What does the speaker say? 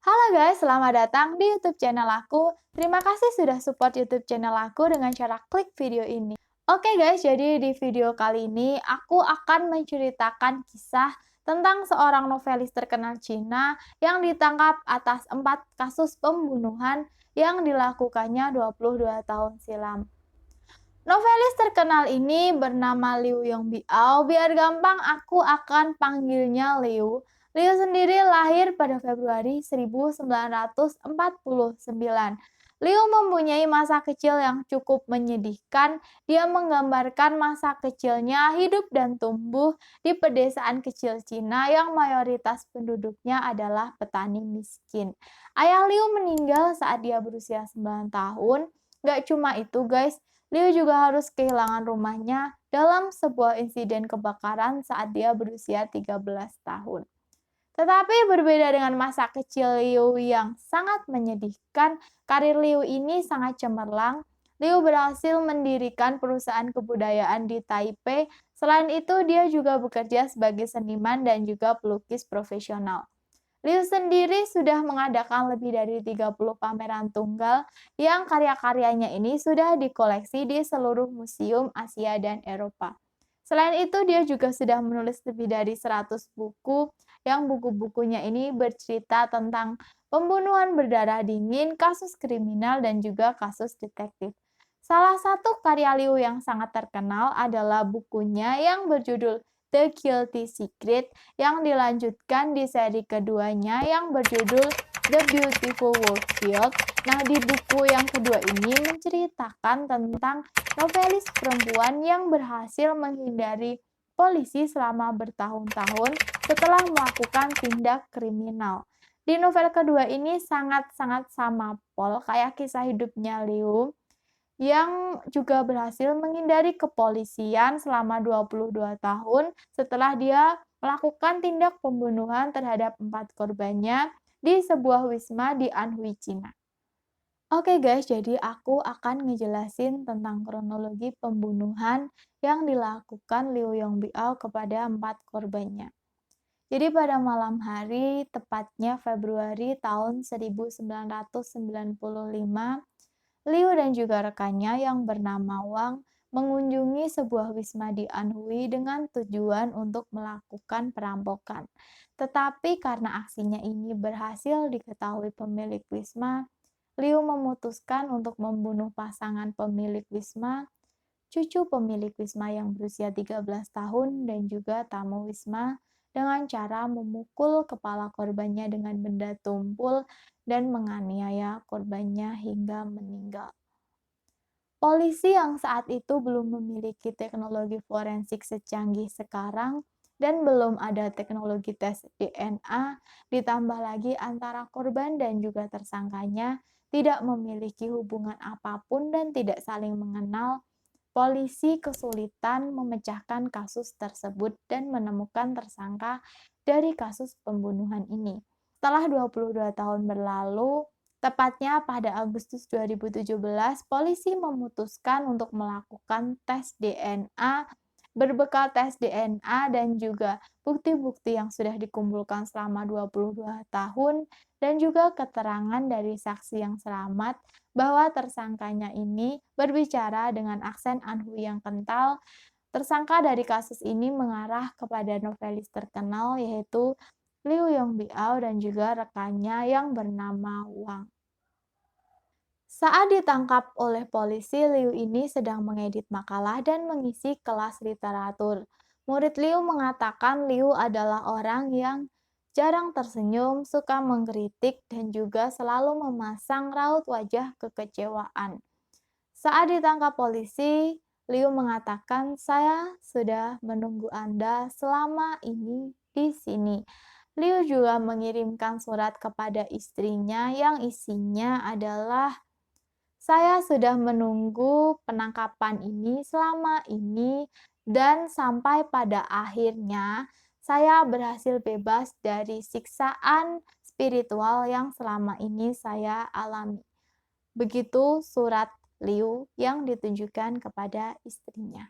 Halo guys, selamat datang di YouTube channel aku. Terima kasih sudah support YouTube channel aku dengan cara klik video ini. Oke guys, jadi di video kali ini aku akan menceritakan kisah tentang seorang novelis terkenal Cina yang ditangkap atas 4 kasus pembunuhan yang dilakukannya 22 tahun silam. Novelis terkenal ini bernama Liu Yongbiao, biar gampang aku akan panggilnya Liu. Liu sendiri lahir pada Februari 1949. Liu mempunyai masa kecil yang cukup menyedihkan. Dia menggambarkan masa kecilnya hidup dan tumbuh di pedesaan kecil Cina yang mayoritas penduduknya adalah petani miskin. Ayah Liu meninggal saat dia berusia 9 tahun. Gak cuma itu guys, Liu juga harus kehilangan rumahnya dalam sebuah insiden kebakaran saat dia berusia 13 tahun. Tetapi berbeda dengan masa kecil Liu yang sangat menyedihkan, karir Liu ini sangat cemerlang. Liu berhasil mendirikan perusahaan kebudayaan di Taipei. Selain itu, dia juga bekerja sebagai seniman dan juga pelukis profesional. Liu sendiri sudah mengadakan lebih dari 30 pameran tunggal yang karya-karyanya ini sudah dikoleksi di seluruh museum Asia dan Eropa. Selain itu, dia juga sudah menulis lebih dari 100 buku yang buku-bukunya ini bercerita tentang pembunuhan berdarah dingin, kasus kriminal, dan juga kasus detektif. Salah satu karya Liu yang sangat terkenal adalah bukunya yang berjudul The Guilty Secret yang dilanjutkan di seri keduanya yang berjudul The Beautiful World. Nah, di buku yang kedua ini menceritakan tentang novelis perempuan yang berhasil menghindari polisi selama bertahun-tahun setelah melakukan tindak kriminal. Di novel kedua ini sangat-sangat sama pol kayak kisah hidupnya Liu yang juga berhasil menghindari kepolisian selama 22 tahun setelah dia melakukan tindak pembunuhan terhadap 4 korbannya di sebuah wisma di Anhui, Cina. Oke guys, jadi aku akan ngejelasin tentang kronologi pembunuhan yang dilakukan Liu Yongbiao kepada 4 korbannya. Jadi pada malam hari, tepatnya Februari tahun 1995, Liu dan juga rekannya yang bernama Wang mengunjungi sebuah wisma di Anhui dengan tujuan untuk melakukan perampokan. Tetapi karena aksinya ini berhasil diketahui pemilik wisma, Liu memutuskan untuk membunuh pasangan pemilik wisma, cucu pemilik wisma yang berusia 13 tahun dan juga tamu wisma dengan cara memukul kepala korbannya dengan benda tumpul dan menganiaya korbannya hingga meninggal. Polisi yang saat itu belum memiliki teknologi forensik secanggih sekarang dan belum ada teknologi tes DNA, ditambah lagi antara korban dan juga tersangkanya tidak memiliki hubungan apapun dan tidak saling mengenal. Polisi kesulitan memecahkan kasus tersebut dan menemukan tersangka dari kasus pembunuhan ini. Setelah 22 tahun berlalu, tepatnya pada Agustus 2017, polisi memutuskan untuk melakukan tes DNA. Berbekal tes DNA dan juga bukti-bukti yang sudah dikumpulkan selama 22 tahun dan juga keterangan dari saksi yang selamat bahwa tersangkanya ini berbicara dengan aksen Anhui yang kental. Tersangka dari kasus ini mengarah kepada novelis terkenal yaitu Liu Yongbiao dan juga rekannya yang bernama Wang. Saat ditangkap oleh polisi, Liu ini sedang mengedit makalah dan mengisi kelas literatur. Murid Liu mengatakan Liu adalah orang yang jarang tersenyum, suka mengkritik, dan juga selalu memasang raut wajah kekecewaan. Saat ditangkap polisi, Liu mengatakan, "Saya sudah menunggu Anda selama ini di sini." Liu juga mengirimkan surat kepada istrinya yang isinya adalah, "Saya sudah menunggu penangkapan ini selama ini dan sampai pada akhirnya saya berhasil bebas dari siksaan spiritual yang selama ini saya alami." Begitu surat Liu yang ditunjukkan kepada istrinya.